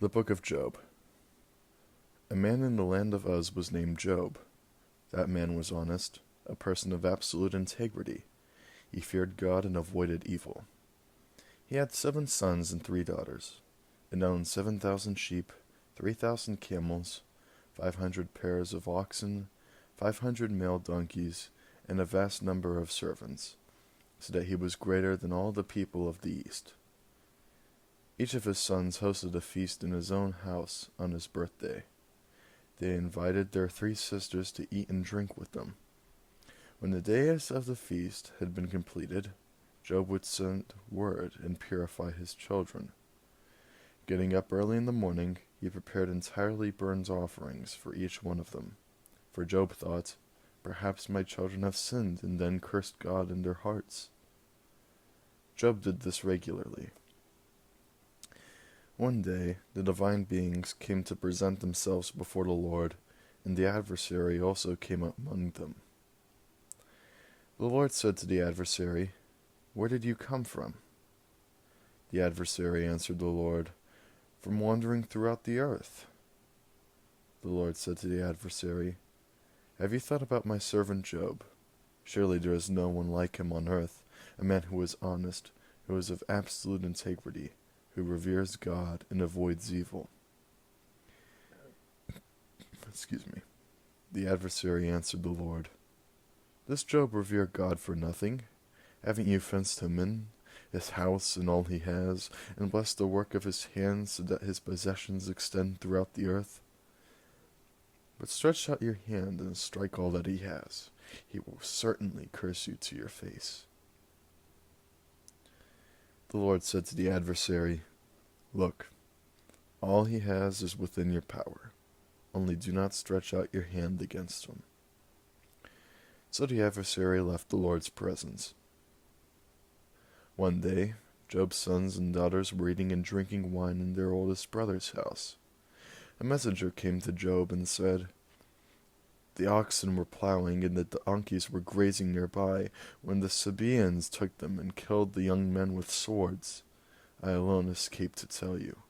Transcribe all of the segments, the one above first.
The Book of Job. A man in the land of Uz was named Job. That man was honest, a person of absolute integrity. He feared God and avoided evil. He had 7 sons and 3 daughters, and owned 7,000 sheep, 3,000 camels, 500 pairs of oxen, 500 male donkeys, and a vast number of servants, so that he was greater than all the people of the East. Each of his sons hosted a feast in his own house on his birthday. They invited their 3 sisters to eat and drink with them. When the days of the feast had been completed, Job would send word and purify his children. Getting up early in the morning, he prepared entirely burnt offerings for each one of them. For Job thought, "Perhaps my children have sinned and then cursed God in their hearts." Job did this regularly. One day, the divine beings came to present themselves before the Lord, and the adversary also came among them. The Lord said to the adversary, "Where did you come from?" The adversary answered the Lord, "From wandering throughout the earth." The Lord said to the adversary, "Have you thought about my servant Job? Surely there is no one like him on earth, a man who is honest, who is of absolute integrity, who reveres God and avoids evil." Excuse me. The adversary answered the Lord, "Does Job revere God for nothing? Haven't you fenced him in, his house and all he has, and blessed the work of his hands so that his possessions extend throughout the earth? But stretch out your hand and strike all that he has. He will certainly curse you to your face." The Lord said to the adversary, "Look, all he has is within your power. Only do not stretch out your hand against him." So the adversary left the Lord's presence. One day, Job's sons and daughters were eating and drinking wine in their oldest brother's house. A messenger came to Job and said, "The oxen were plowing and the donkeys were grazing nearby when the Sabaeans took them and killed the young men with swords. I alone escaped to tell you."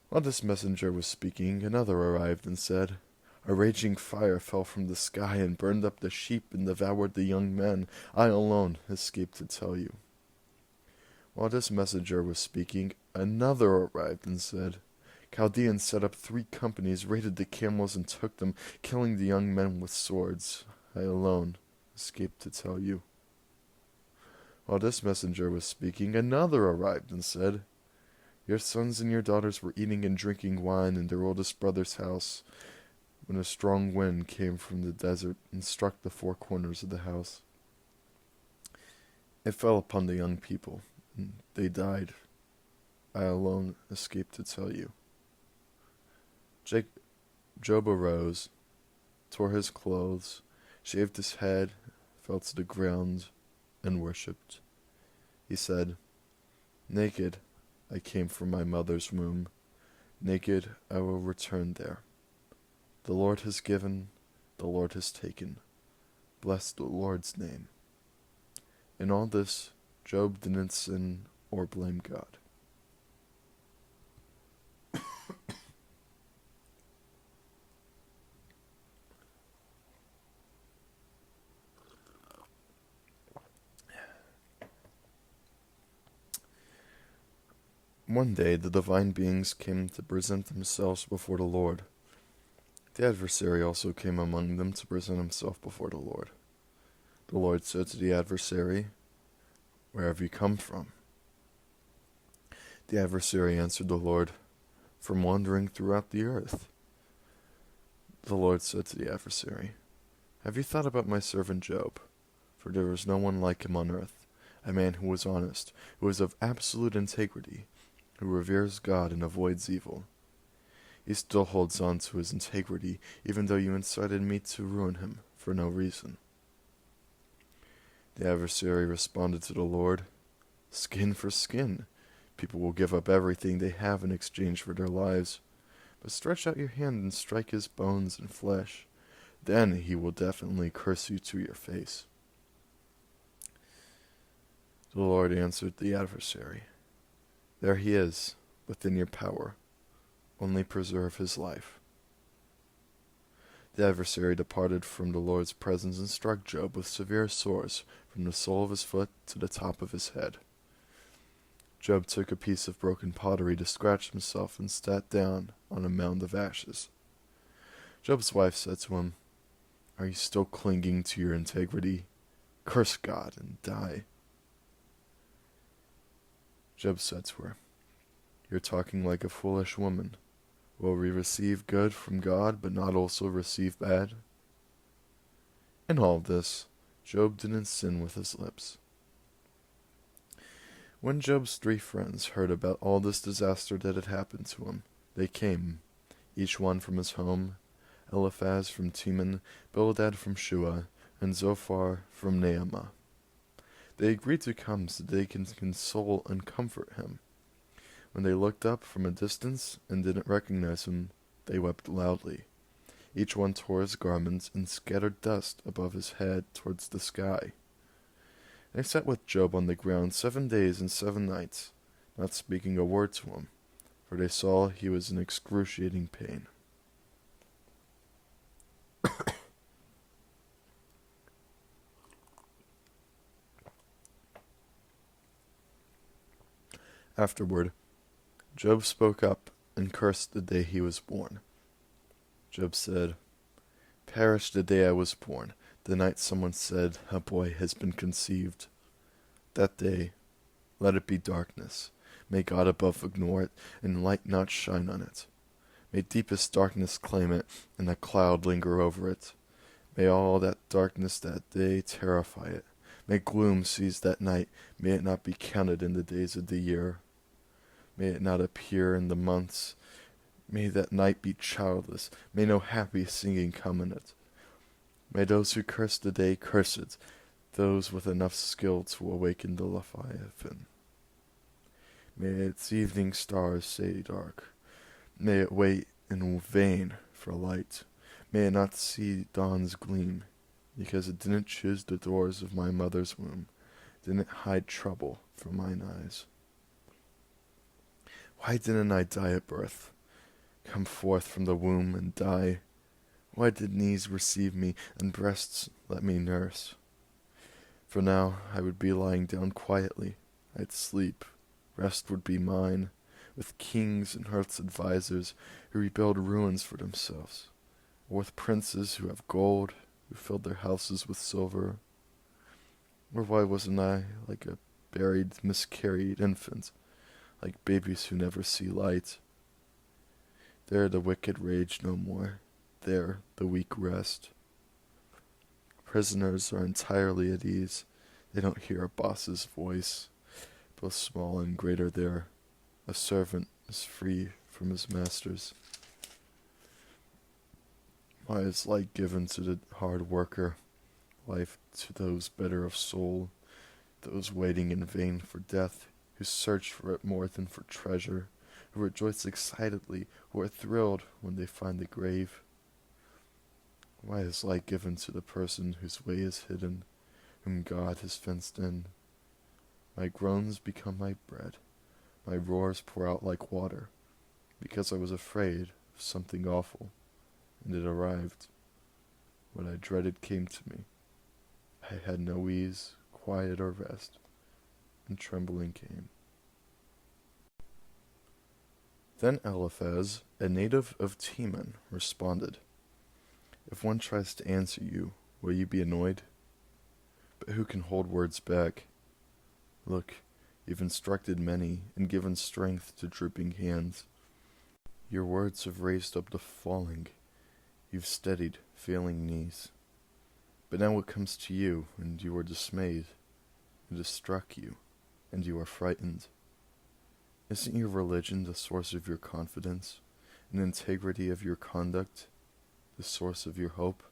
While this messenger was speaking, another arrived and said, "A raging fire fell from the sky and burned up the sheep and devoured the young men. I alone escaped to tell you." While this messenger was speaking, another arrived and said, "Chaldeans set up 3 companies, raided the camels and took them, killing the young men with swords. I alone escaped to tell you." While this messenger was speaking, another arrived and said, "Your sons and your daughters were eating and drinking wine in their oldest brother's house when a strong wind came from the desert and struck the 4 corners of the house. It fell upon the young people, and they died. I alone escaped to tell you." Job arose, tore his clothes, shaved his head, fell to the ground, and worshipped. He said, "Naked I came from my mother's womb. Naked I will return there. The Lord has given, the Lord has taken. Bless the Lord's name." In all this, Job didn't sin or blame God. One day the divine beings came to present themselves before the Lord. The adversary also came among them to present himself before the Lord. The Lord said to the adversary, "Where have you come from?" The adversary answered the Lord, "From wandering throughout the earth." The Lord said to the adversary, "Have you thought about my servant Job? For there is no one like him on earth, a man who is honest, who is of absolute integrity, who reveres God and avoids evil. He still holds on to his integrity, even though you incited me to ruin him for no reason." The adversary responded to the Lord, "Skin for skin. People will give up everything they have in exchange for their lives. But stretch out your hand and strike his bones and flesh. Then he will definitely curse you to your face." The Lord answered the adversary, "There he is, within your power. Only preserve his life." The adversary departed from the Lord's presence and struck Job with severe sores from the sole of his foot to the top of his head. Job took a piece of broken pottery to scratch himself and sat down on a mound of ashes. Job's wife said to him, "Are you still clinging to your integrity? Curse God and die." Job said to her, "You're talking like a foolish woman. Will we receive good from God, but not also receive bad?" In all of this, Job didn't sin with his lips. When Job's 3 friends heard about all this disaster that had happened to him, they came, each one from his home: Eliphaz from Teman, Bildad from Shua, and Zophar from Naamah. They agreed to come so they can console and comfort him. When they looked up from a distance and didn't recognize him, they wept loudly. Each one tore his garments and scattered dust above his head towards the sky. They sat with Job on the ground 7 days and 7 nights, not speaking a word to him, for they saw he was in excruciating pain. Afterward, Job spoke up and cursed the day he was born. Job said, "Perish the day I was born, the night someone said, 'A boy has been conceived.' That day, let it be darkness. May God above ignore it, and light not shine on it. May deepest darkness claim it, and a cloud linger over it. May all that darkness that day terrify it. May gloom seize that night. May it not be counted in the days of the year. May it not appear in the months. May that night be childless. May no happy singing come in it. May those who curse the day curse it, those with enough skill to awaken the Leviathan. May its evening stars say dark. May it wait in vain for light. May it not see dawn's gleam, because it didn't choose the doors of my mother's womb, didn't hide trouble from mine eyes. Why didn't I die at birth, come forth from the womb and die? Why did knees receive me, and breasts let me nurse? For now I would be lying down quietly, I'd sleep, rest would be mine, with kings and earth's advisers who rebuild ruins for themselves, or with princes who have gold, who filled their houses with silver. Or why wasn't I like a buried, miscarried infant, like babies who never see light? There the wicked rage no more, there the weak rest. Prisoners are entirely at ease, they don't hear a boss's voice. Both small and great are there, a servant is free from his masters. Why is light given to the hard worker, life to those bitter of soul, those waiting in vain for death, who search for it more than for treasure, who rejoice excitedly, who are thrilled when they find the grave? Why is light given to the person whose way is hidden, whom God has fenced in? My groans become my bread, my roars pour out like water, because I was afraid of something awful, and it arrived. What I dreaded came to me. I had no ease, quiet, or rest, and trembling came. Then Eliphaz, a native of Teman, responded, "If one tries to answer you, will you be annoyed? But who can hold words back? Look, you've instructed many and given strength to drooping hands. Your words have raised up the falling. You've steadied failing knees. But now it comes to you, and you are dismayed. It has struck you, and you are frightened. Isn't your religion the source of your confidence, and integrity of your conduct the source of your hope?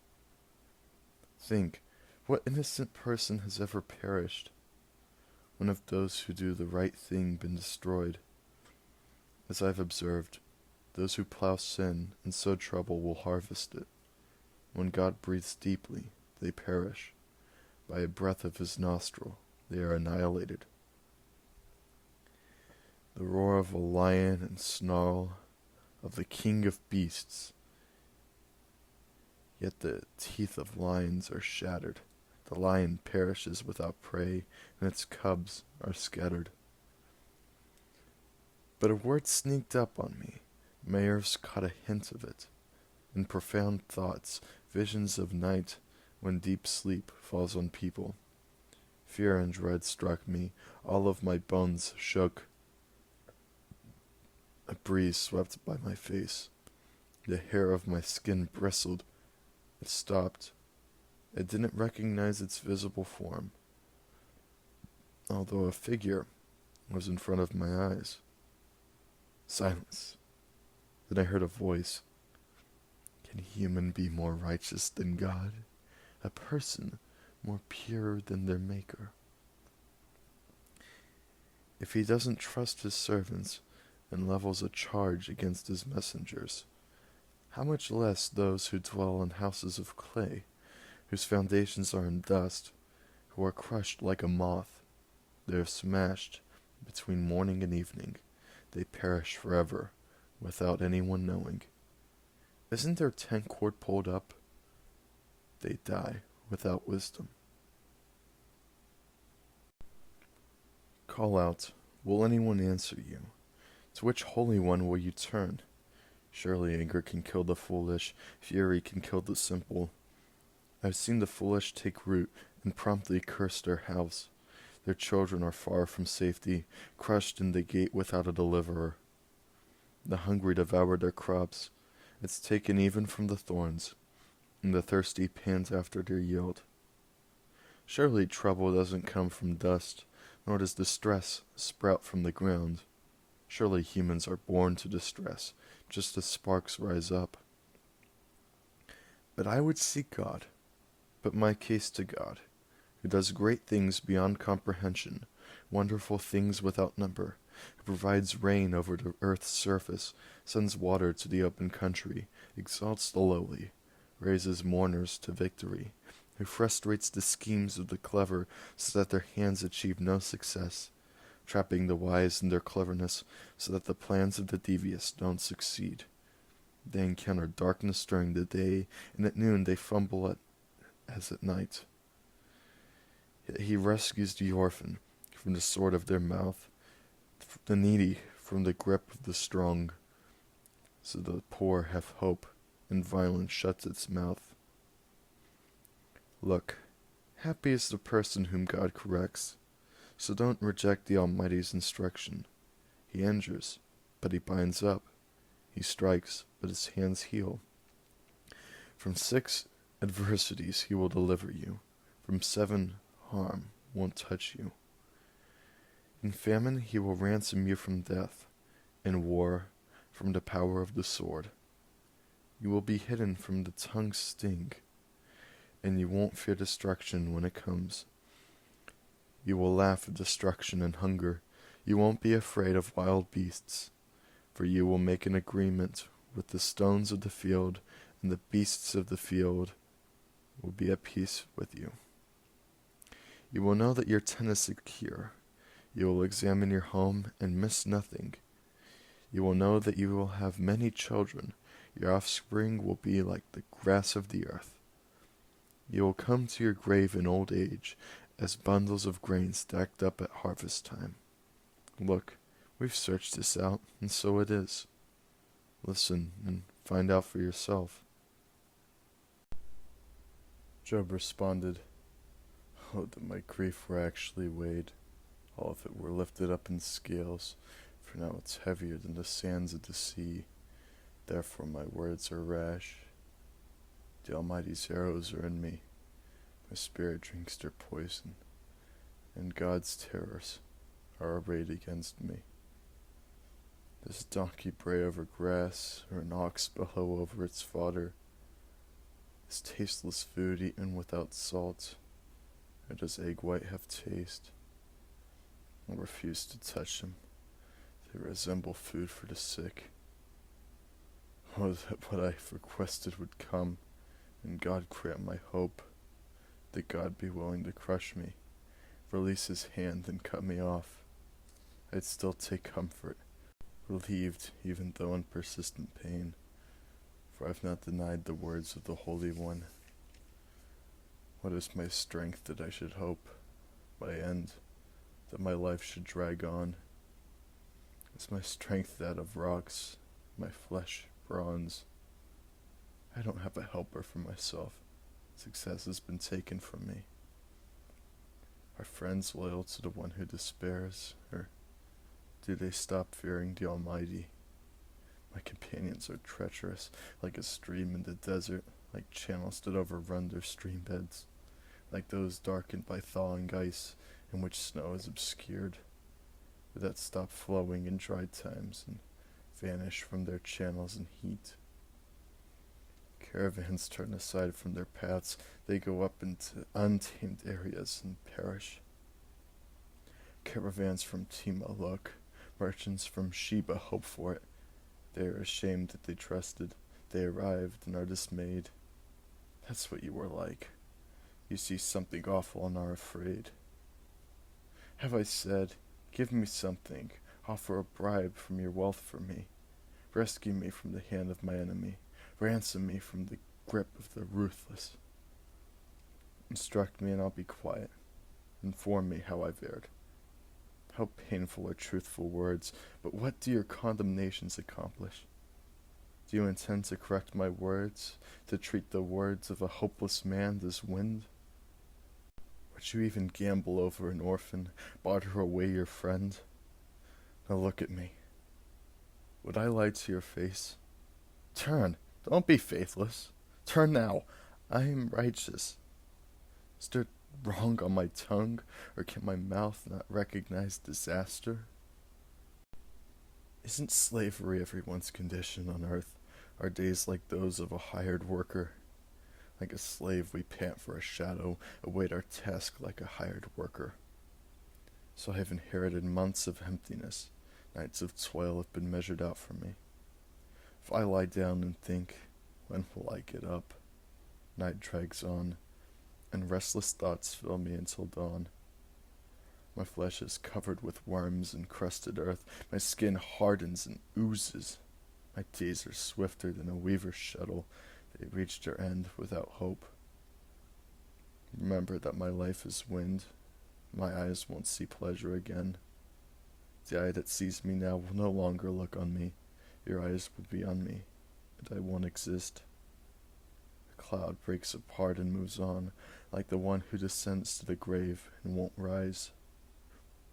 Think, what innocent person has ever perished? When have those who do the right thing been destroyed? As I've observed, those who plow sin and sow trouble will harvest it. When God breathes deeply, they perish. By a breath of his nostril, they are annihilated. the roar of a lion and snarl of the king of beasts. Yet the teeth of lions are shattered. The lion perishes without prey, and its cubs are scattered. But a word sneaked up on me. My ears caught a hint of it. In profound thoughts, visions of night, when deep sleep falls on people. Fear and dread struck me. All of my bones shook. A breeze swept by my face. The hair of my skin bristled. It stopped. I didn't recognize its visible form, although a figure was in front of my eyes. Silence. Then I heard a voice. Can a human be more righteous than God? A person more pure than their Maker? If he doesn't trust his servants and levels a charge against his messengers, how much less those who dwell in houses of clay, whose foundations are in dust, who are crushed like a moth. They are smashed between morning and evening. They perish forever, without anyone knowing. Isn't their tent cord pulled up? They die without wisdom. Call out, will anyone answer you? To which Holy One will you turn? Surely anger can kill the foolish, fury can kill the simple. I've seen the foolish take root and promptly curse their house. Their children are far from safety, crushed in the gate without a deliverer. The hungry devour their crops. It's taken even from the thorns, and the thirsty pant after their yield. Surely trouble doesn't come from dust, nor does distress sprout from the ground. Surely humans are born to distress, just as sparks rise up. But I would seek God, put my case to God, who does great things beyond comprehension, wonderful things without number, who provides rain over the earth's surface, sends water to the open country, exalts the lowly, raises mourners to victory, who frustrates the schemes of the clever so that their hands achieve no success, trapping the wise in their cleverness so that the plans of the devious don't succeed. They encounter darkness during the day, and at noon they fumble as at night. Yet he rescues the orphan from the sword of their mouth, the needy from the grip of the strong, so the poor have hope, and violence shuts its mouth. Look, happy is the person whom God corrects, so don't reject the Almighty's instruction. He injures, but he binds up. He strikes, but his hands heal. From 6 adversities he will deliver you. From 7 harm won't touch you. In famine he will ransom you from death. In war, from the power of the sword. You will be hidden from the tongue's sting, and you won't fear destruction when it comes. You will laugh at destruction and hunger. You won't be afraid of wild beasts, for you will make an agreement with the stones of the field, and the beasts of the field will be at peace with you. You will know that your tent is secure. You will examine your home and miss nothing. You will know that you will have many children. Your offspring will be like the grass of the earth. You will come to your grave in old age, as bundles of grain stacked up at harvest time. Look, we've searched this out, and so it is. Listen and find out for yourself. Job responded, Oh, that my grief were actually weighed, all of it were lifted up in scales, for now it's heavier than the sands of the sea. Therefore my words are rash. The Almighty's arrows are in me. My spirit drinks their poison, and God's terrors are arrayed against me. Does a donkey bray over grass, or an ox bellow over its fodder? Is tasteless food eaten without salt, or does egg white have taste? I refuse to touch them. They resemble food for the sick. Oh, that what I requested would come, and God grant my hope, that God be willing to crush me, release his hand and cut me off. I'd still take comfort, relieved even though in persistent pain, for I've not denied the words of the Holy One. What is my strength that I should hope, my end, that my life should drag on? Is my strength that of rocks, my flesh bronze? I don't have a helper for myself. Success has been taken from me. Are friends loyal to the one who despairs, or do they stop fearing the Almighty? My companions are treacherous, like a stream in the desert, like channels that overrun their stream beds, like those darkened by thawing ice, in which snow is obscured, but that stop flowing in dry times and vanish from their channels in heat. Caravans turn aside from their paths, they go up into untamed areas and perish. Caravans from Tima look, merchants from Sheba hope for it. They are ashamed that they trusted, they arrived and are dismayed. That's what you were like. You see something awful and are afraid. Have I said, give me something, offer a bribe from your wealth for me, rescue me from the hand of my enemy, ransom me from the grip of the ruthless. Instruct me and I'll be quiet. Inform me how I've erred. How painful are truthful words, but what do your condemnations accomplish? Do you intend to correct my words, to treat the words of a hopeless man as wind? Would you even gamble over an orphan, barter away your friend? Now look at me. Would I lie to your face? Turn, don't be faithless. Turn now, I am righteous. Is there wrong on my tongue, or can my mouth not recognize disaster? Isn't slavery everyone's condition on earth? Are days like those of a hired worker? Like a slave we pant for a shadow, await our task like a hired worker. So I have inherited months of emptiness, nights of toil have been measured out for me. If I lie down and think, when will I get up? Night drags on, and restless thoughts fill me until dawn. My flesh is covered with worms and crusted earth, my skin hardens and oozes. My days are swifter than a weaver's shuttle, they reach their end without hope. Remember that my life is wind, my eyes won't see pleasure again. The eye that sees me now will no longer look on me, your eyes will be on me, and I won't exist. The cloud breaks apart and moves on, like the one who descends to the grave and won't rise,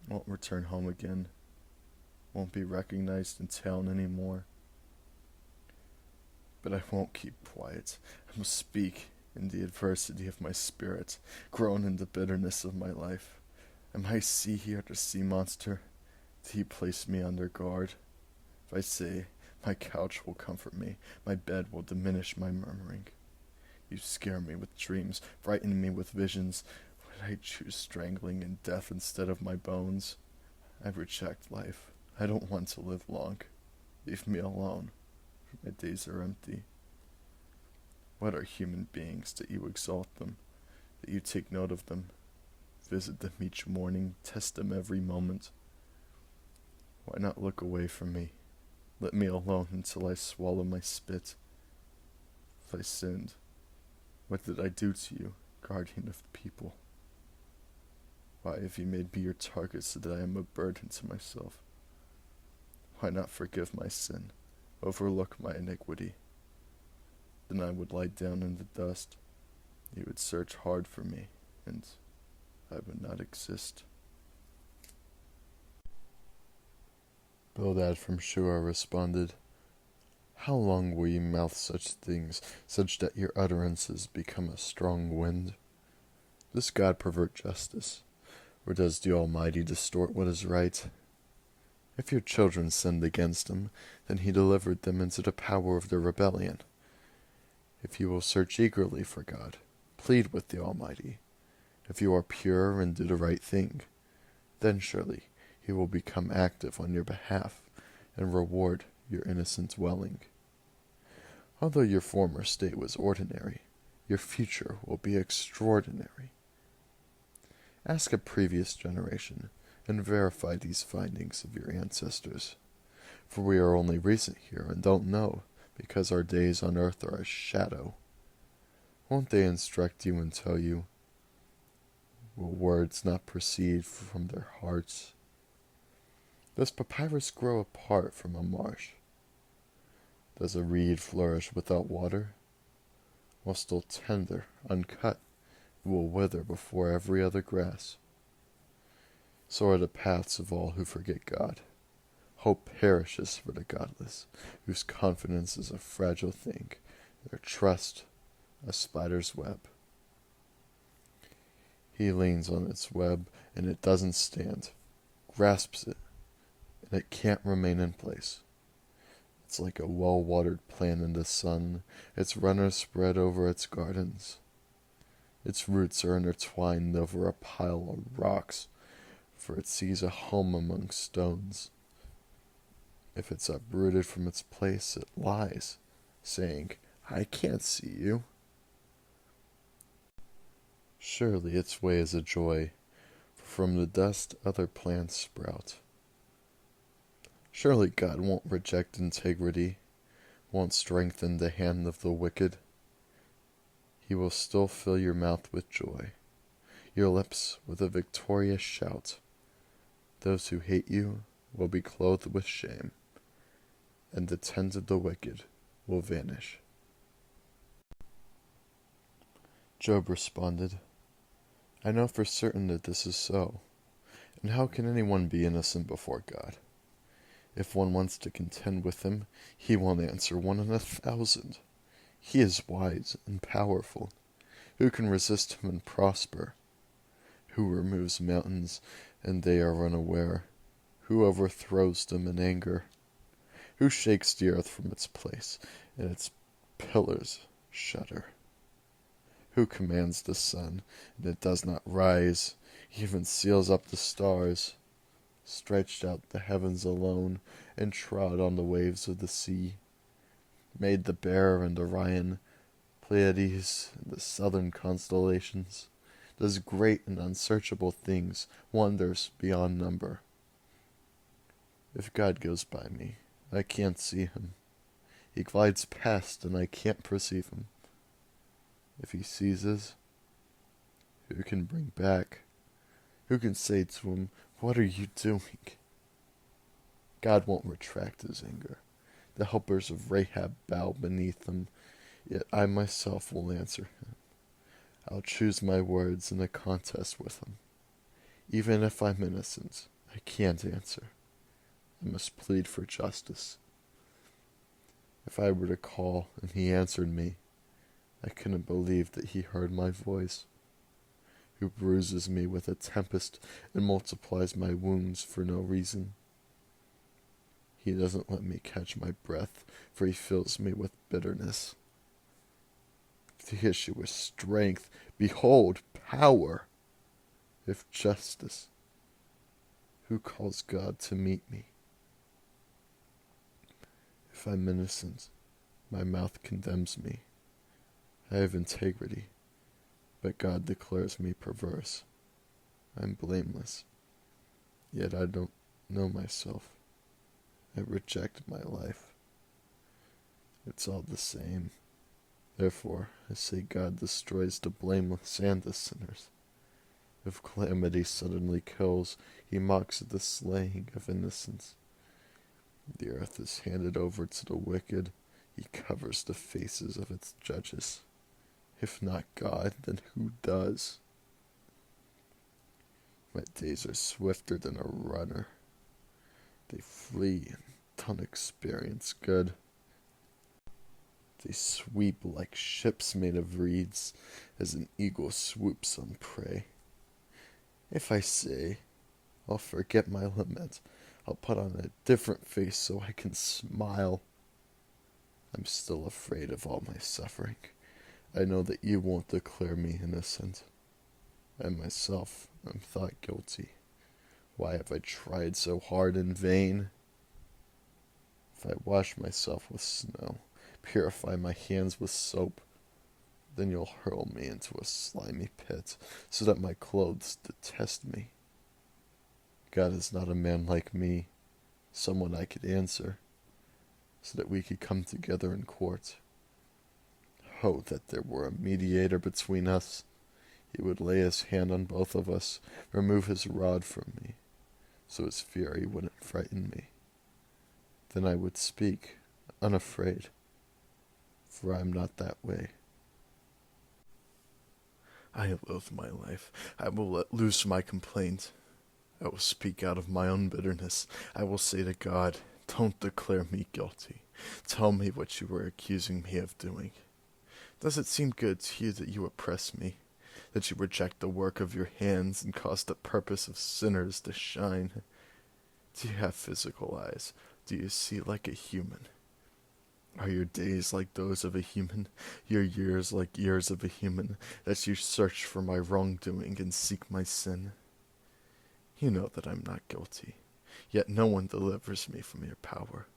won't return home again, won't be recognized in town anymore. But I won't keep quiet. I must speak in the adversity of my spirit, groan in the bitterness of my life. Am I sea or the sea monster? Do you place me under guard? If I say, my couch will comfort me, my bed will diminish my murmuring. You scare me with dreams, frighten me with visions. Would I choose strangling and death instead of my bones? I reject life. I don't want to live long. Leave me alone. My days are empty. What are human beings that you exalt them, that you take note of them, visit them each morning, test them every moment? Why not look away from me? Let me alone until I swallow my spit. If I sinned, what did I do to you, guardian of the people? Why have you made me your target so that I am a burden to myself? Why not forgive my sin? Overlook my iniquity. Then I would lie down in the dust. You would search hard for me, and I would not exist. Bildad from Shur responded, How long will you mouth such things, such that your utterances become a strong wind? Does God pervert justice, or does the Almighty distort what is right? If your children sinned against him, then he delivered them into the power of their rebellion. If you will search eagerly for God, plead with the Almighty. If you are pure and do the right thing, then surely he will become active on your behalf and reward your innocent dwelling. Although your former state was ordinary, your future will be extraordinary. Ask a previous generation, and verify these findings of your ancestors, for we are only recent here and don't know, because our days on earth are a shadow. Won't they instruct you and tell you, will words not proceed from their hearts? Does papyrus grow apart from a marsh? Does a reed flourish without water? While still tender, uncut, it will wither before every other grass. So are the paths of all who forget God. Hope perishes for the godless, whose confidence is a fragile thing, their trust a spider's web. He leans on its web, and it doesn't stand, grasps it, and it can't remain in place. It's like a well-watered plant in the sun, its runners spread over its gardens. Its roots are intertwined over a pile of rocks, for it sees a home among stones. If it's uprooted from its place, it lies, saying, I can't see you. Surely its way is a joy, for from the dust other plants sprout. Surely God won't reject integrity, won't strengthen the hand of the wicked. He will still fill your mouth with joy, your lips with a victorious shout. Those who hate you will be clothed with shame, and the tent of the wicked will vanish. Job responded, I know for certain that this is so, and how can anyone be innocent before God? If one wants to contend with him, he will answer 1 in 1,000. He is wise and powerful. Who can resist him and prosper? Who removes mountains and they are unaware? Who overthrows them in anger? Who shakes the earth from its place, and its pillars shudder? Who commands the sun, and it does not rise? He even seals up the stars, stretched out the heavens alone, and trod on the waves of the sea, made the Bear and Orion, Pleiades, and the southern constellations, does great and unsearchable things, wonders beyond number. If God goes by me, I can't see him. He glides past, and I can't perceive him. If he seizes, who can bring back? Who can say to him, what are you doing? God won't retract his anger. The helpers of Rahab bow beneath him, yet I myself will answer him. I'll choose my words in a contest with him. Even if I'm innocent, I can't answer. I must plead for justice. If I were to call and he answered me, I couldn't believe that he heard my voice. Who bruises me with a tempest and multiplies my wounds for no reason. He doesn't let me catch my breath, for he fills me with bitterness. The issue is strength. Behold, power. If justice, who calls God to meet me? If I'm innocent, my mouth condemns me. I have integrity, but God declares me perverse. I'm blameless, yet I don't know myself. I reject my life. It's all the same. Therefore, I say God destroys the blameless and the sinners. If calamity suddenly kills, he mocks at the slaying of innocents. The earth is handed over to the wicked. He covers the faces of its judges. If not God, then who does? My days are swifter than a runner. They flee and don't experience good. They sweep like ships made of reeds, as an eagle swoops on prey. If I say, I'll forget my lament, I'll put on a different face so I can smile. I'm still afraid of all my suffering. I know that you won't declare me innocent. I myself am thought guilty. Why have I tried so hard in vain? If I wash myself with snow, purify my hands with soap, then you'll hurl me into a slimy pit, so that my clothes detest me. God is not a man like me, someone I could answer, so that we could come together in court. Oh, that there were a mediator between us. He would lay his hand on both of us, remove his rod from me, so his fury wouldn't frighten me. Then I would speak, unafraid, for I am not that way. I loathe my life. I will let loose my complaint. I will speak out of my own bitterness. I will say to God, don't declare me guilty. Tell me what you were accusing me of doing. Does it seem good to you that you oppress me, that you reject the work of your hands and cause the purpose of sinners to shine? Do you have physical eyes? Do you see like a human? Are your days like those of a human, your years like years of a human, that you search for my wrongdoing and seek my sin? You know that I'm not guilty, yet no one delivers me from your power.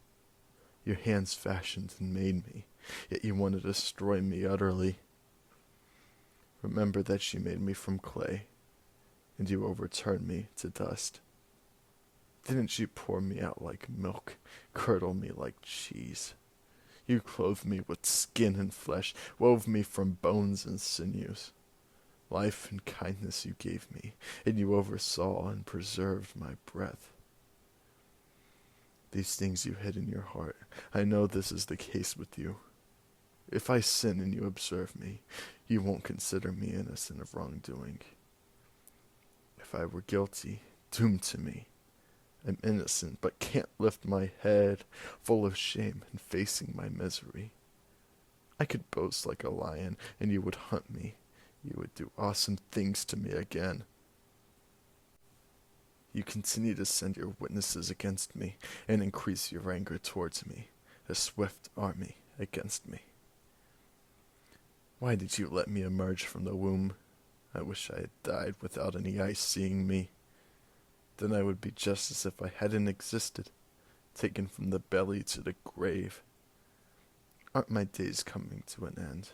Your hands fashioned and made me, yet you want to destroy me utterly. Remember that you made me from clay, and you will return me to dust. Didn't you pour me out like milk, curdle me like cheese? You clothed me with skin and flesh, wove me from bones and sinews. Life and kindness you gave me, and you oversaw and preserved my breath. These things you hid in your heart. I know this is the case with you. If I sin and you observe me, you won't consider me innocent of wrongdoing. If I were guilty, doomed to me, I'm innocent, but can't lift my head, full of shame and facing my misery. I could boast like a lion, and you would hunt me. You would do awesome things to me again. You continue to send your witnesses against me, and increase your anger towards me, a swift army against me. Why did you let me emerge from the womb? I wish I had died without any eyes seeing me. Then I would be just as if I hadn't existed, taken from the belly to the grave. Aren't my days coming to an end?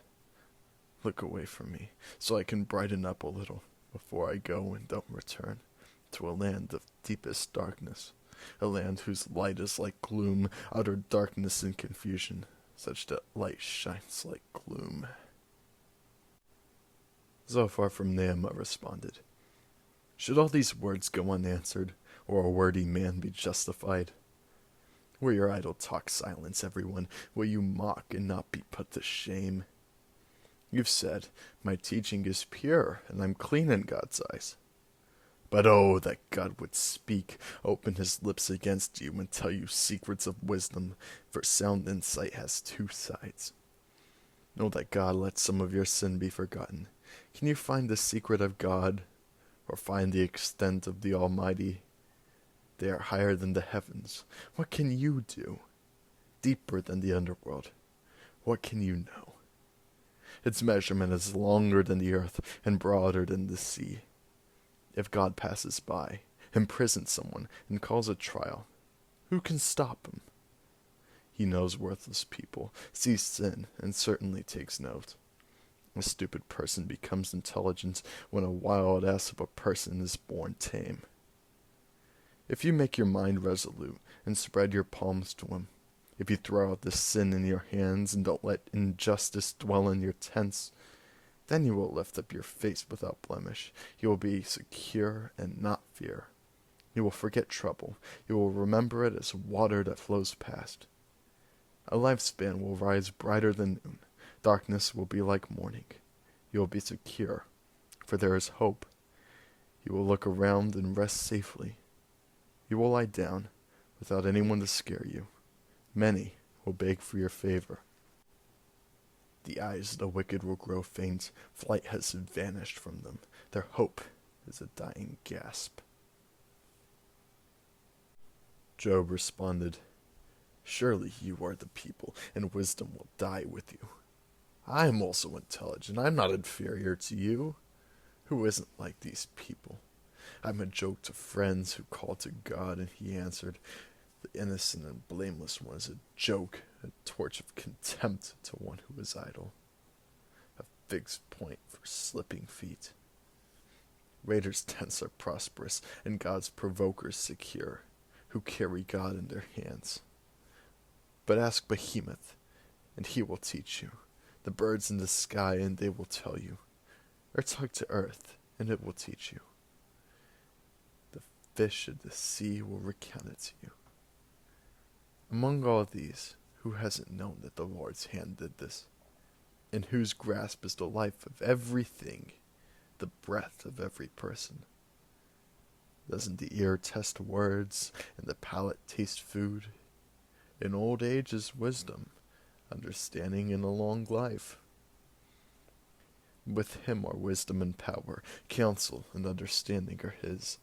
Look away from me, so I can brighten up a little before I go and don't return to a land of deepest darkness, a land whose light is like gloom, utter darkness and confusion, such that light shines like gloom. Zophar from Naamah responded, Should all these words go unanswered, or a wordy man be justified? Will your idle talk silence everyone? Will you mock and not be put to shame? You've said, my teaching is pure, and I'm clean in God's eyes. But oh, that God would speak, open his lips against you, and tell you secrets of wisdom, for sound insight has two sides. Know that God lets some of your sin be forgotten. Can you find the secret of God, or find the extent of the Almighty? They are higher than the heavens. What can you do? Deeper than the underworld. What can you know? Its measurement is longer than the earth and broader than the sea. If God passes by, imprisons someone, and calls a trial, who can stop him? He knows worthless people, sees sin, and certainly takes note. A stupid person becomes intelligent when a wild ass of a person is born tame. If you make your mind resolute and spread your palms to him, if you throw out the sin in your hands and don't let injustice dwell in your tents, then you will lift up your face without blemish. You will be secure and not fear. You will forget trouble. You will remember it as water that flows past. A lifespan will rise brighter than noon. Darkness will be like morning. You will be secure, for there is hope. You will look around and rest safely. You will lie down without anyone to scare you. Many will beg for your favor. The eyes of the wicked will grow faint. Flight has vanished from them. Their hope is a dying gasp. Job responded, Surely you are the people, and wisdom will die with you. I am also intelligent. I'm not inferior to you. Who isn't like these people? I'm a joke to friends who call to God, and he answered, The innocent and blameless one is a joke, a torch of contempt to one who is idle, a fixed point for slipping feet. Raiders' tents are prosperous, and God's provokers secure, who carry God in their hands. But ask Behemoth, and he will teach you, the birds in the sky, and they will tell you, or talk to earth, and it will teach you. The fish of the sea will recount it to you. Among all these, who hasn't known that the Lord's hand did this? In whose grasp is the life of everything, the breath of every person? Doesn't the ear test words, and the palate taste food? In old age is wisdom, understanding in a long life. With him are wisdom and power, counsel and understanding are his.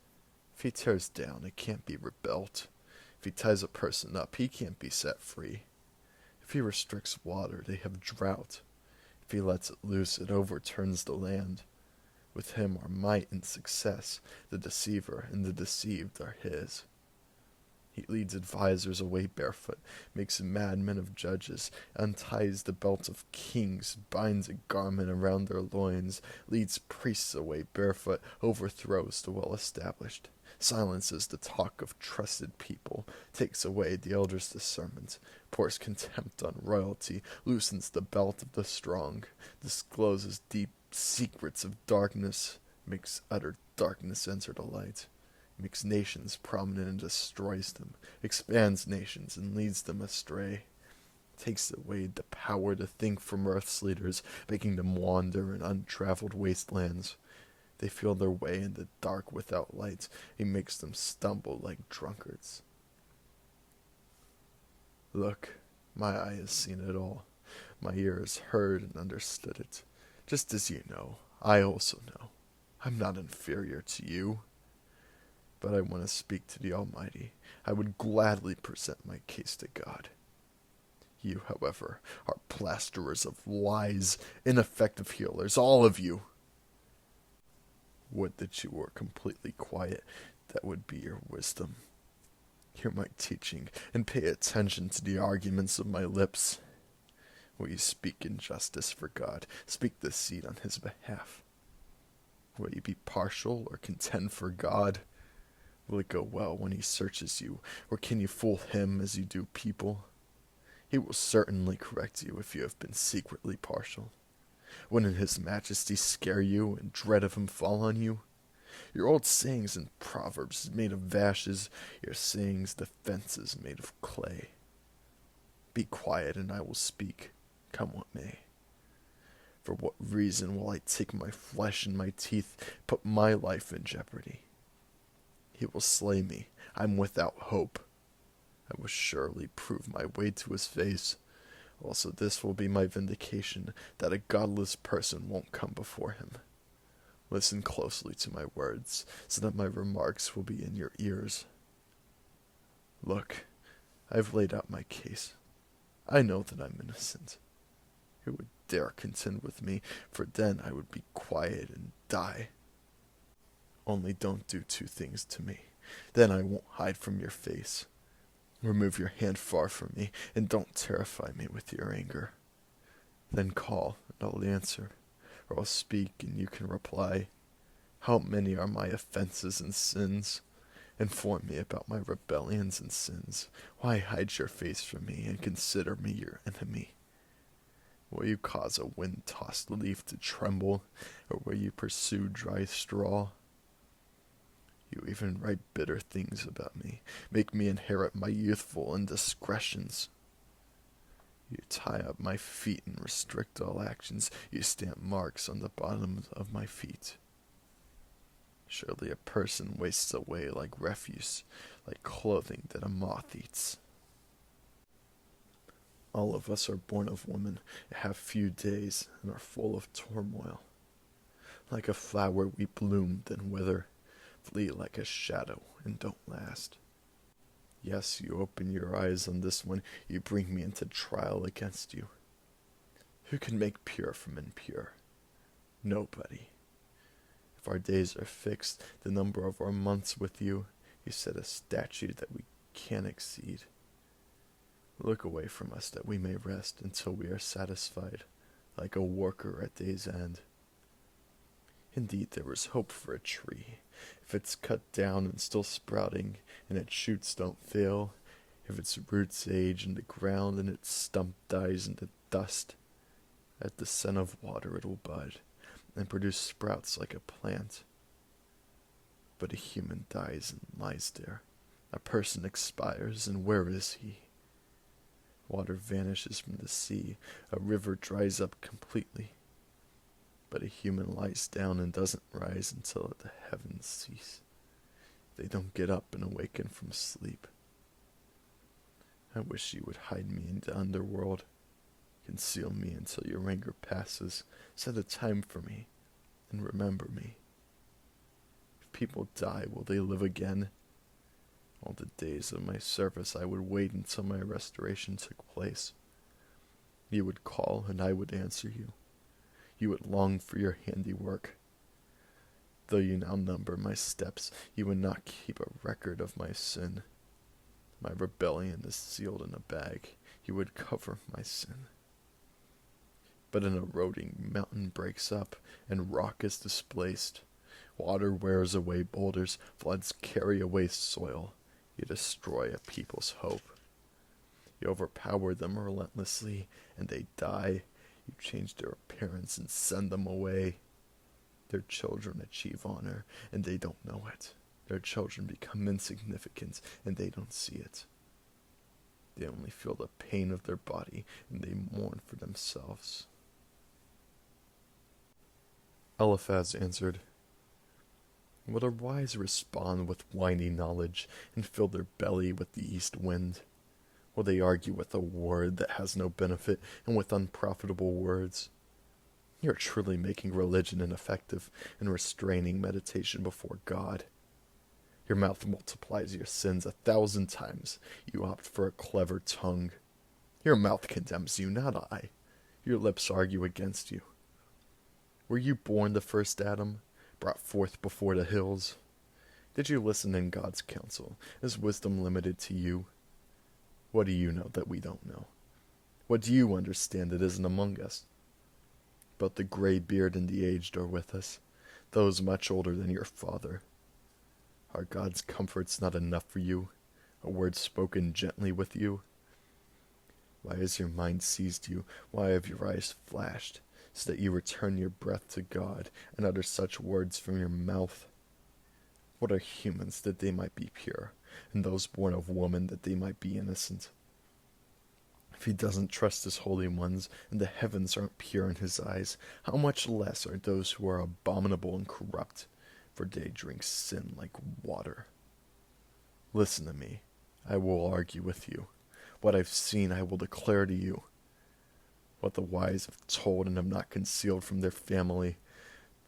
If he tears down, it can't be rebuilt. If he ties a person up, he can't be set free. If he restricts water, they have drought. If he lets it loose, it overturns the land. With him are might and success. The deceiver and the deceived are his. He leads advisers away barefoot, makes madmen of judges, unties the belt of kings, binds a garment around their loins, leads priests away barefoot, overthrows the well-established, silences the talk of trusted people, takes away the elders' discernment, pours contempt on royalty, loosens the belt of the strong, discloses deep secrets of darkness, makes utter darkness enter the light, makes nations prominent and destroys them, expands nations and leads them astray, takes away the power to think from earth's leaders, making them wander in untraveled wastelands. They feel their way in the dark without light. He makes them stumble like drunkards. Look, my eye has seen it all. My ear has heard and understood it. Just as you know, I also know. I'm not inferior to you. But I want to speak to the Almighty. I would gladly present my case to God. You, however, are plasterers of lies, ineffective healers, all of you. Would that you were completely quiet. That would be your wisdom. Hear my teaching, and pay attention to the arguments of my lips. Will you speak injustice for God? Speak deceit on his behalf. Will you be partial or contend for God? Will it go well when he searches you, or can you fool him as you do people? He will certainly correct you if you have been secretly partial. Wouldn't his majesty scare you and dread of him fall on you? Your old sayings and proverbs made of ashes, your sayings defenses made of clay. Be quiet and I will speak, come what may. For what reason will I take my flesh in my teeth, put my life in jeopardy? He will slay me. I'm without hope. I will surely prove my way to his face. Also this will be my vindication, that a godless person won't come before him. Listen closely to my words, so that my remarks will be in your ears. Look, I have laid out my case. I know that I'm innocent. Who would dare contend with me? For then I would be quiet and die. Only don't do two things to me. Then I won't hide from your face. Remove your hand far from me, and don't terrify me with your anger. Then call, and I'll answer, or I'll speak, and you can reply. How many are my offenses and sins? Inform me about my rebellions and sins. Why hide your face from me, and consider me your enemy? Will you cause a wind-tossed leaf to tremble, or will you pursue dry straw? You even write bitter things about me, make me inherit my youthful indiscretions. You tie up my feet and restrict all actions. You stamp marks on the bottoms of my feet. Surely a person wastes away like refuse, like clothing that a moth eats. All of us are born of woman, have few days, and are full of turmoil. Like a flower we bloom, then wither, flee like a shadow, and don't last. Yes, you open your eyes on this one, you bring me into trial against you. Who can make pure from impure? Nobody. If our days are fixed, the number of our months with you, you set a statute that we can't exceed. Look away from us that we may rest until we are satisfied, like a worker at day's end. Indeed, there was hope for a tree. If it's cut down and still sprouting, and its shoots don't fail, if its roots age in the ground and its stump dies into dust, at the scent of water it'll bud, and produce sprouts like a plant. But a human dies and lies there. A person expires, and where is he? Water vanishes from the sea, a river dries up completely. But a human lies down and doesn't rise until the heavens cease. They don't get up and awaken from sleep. I wish you would hide me in the underworld. Conceal me until your anger passes. Set a time for me, and remember me. If people die, will they live again? All the days of my service I would wait until my restoration took place. You would call, and I would answer you. You would long for your handiwork. Though you now number my steps, you would not keep a record of my sin. My rebellion is sealed in a bag. You would cover my sin. But an eroding mountain breaks up, and rock is displaced. Water wears away boulders, floods carry away soil. You destroy a people's hope. You overpower them relentlessly, and they die. You change their appearance and send them away. Their children achieve honor, and they don't know it. Their children become insignificant, and they don't see it. They only feel the pain of their body, and they mourn for themselves. Eliphaz answered, Will the wise respond with whiny knowledge, and fill their belly with the east wind? Will they argue with a word that has no benefit, and with unprofitable words? You are truly making religion ineffective, and restraining meditation before God. Your mouth multiplies your sins 1,000 times. You opt for a clever tongue. Your mouth condemns you, not I. Your lips argue against you. Were you born the first Adam, brought forth before the hills? Did you listen in God's counsel? Is wisdom limited to you? What do you know that we don't know? What do you understand that isn't among us? But the gray-beard and the aged are with us, those much older than your father. Are God's comforts not enough for you, a word spoken gently with you? Why has your mind seized you? Why have your eyes flashed, so that you return your breath to God and utter such words from your mouth? What are humans that they might be pure, and those born of woman that they might be innocent? If he doesn't trust his holy ones, and the heavens aren't pure in his eyes, how much less are those who are abominable and corrupt, for they drink sin like water. Listen to me, I will argue with you. What I've seen I will declare to you. What the wise have told and have not concealed from their family,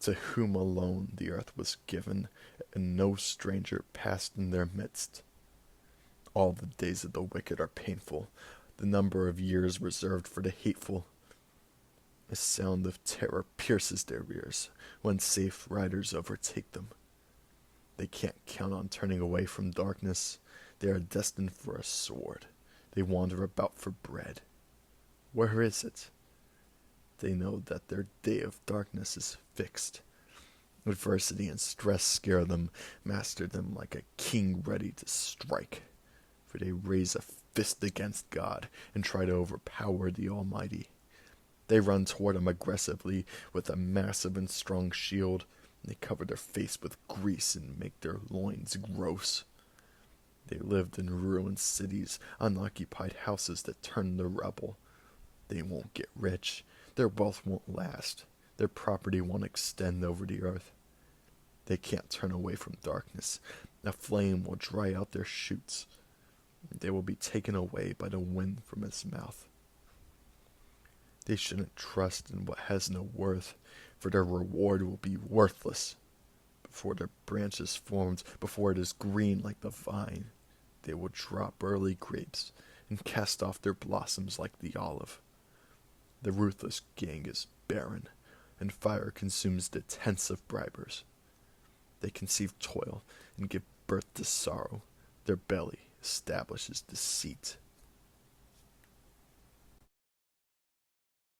to whom alone the earth was given, and no stranger passed in their midst. All the days of the wicked are painful, the number of years reserved for the hateful. A sound of terror pierces their ears when safe riders overtake them. They can't count on turning away from darkness. They are destined for a sword. They wander about for bread. Where is it? They know that their day of darkness is fixed. Adversity and stress scare them, master them like a king ready to strike. For they raise a fist against God and try to overpower the Almighty. They run toward him aggressively with a massive and strong shield. They cover their face with grease and make their loins gross. They lived in ruined cities, unoccupied houses that turned to rubble. They won't get rich. Their wealth won't last. Their property won't extend over the earth. They can't turn away from darkness. A flame will dry out their shoots. They will be taken away by the wind from its mouth. They shouldn't trust in what has no worth, for their reward will be worthless. Before their branches formed, before it is green like the vine, they will drop early grapes and cast off their blossoms like the olive. The ruthless gang is barren, and fire consumes the tents of bribers. They conceive toil and give birth to sorrow. Their belly establishes deceit.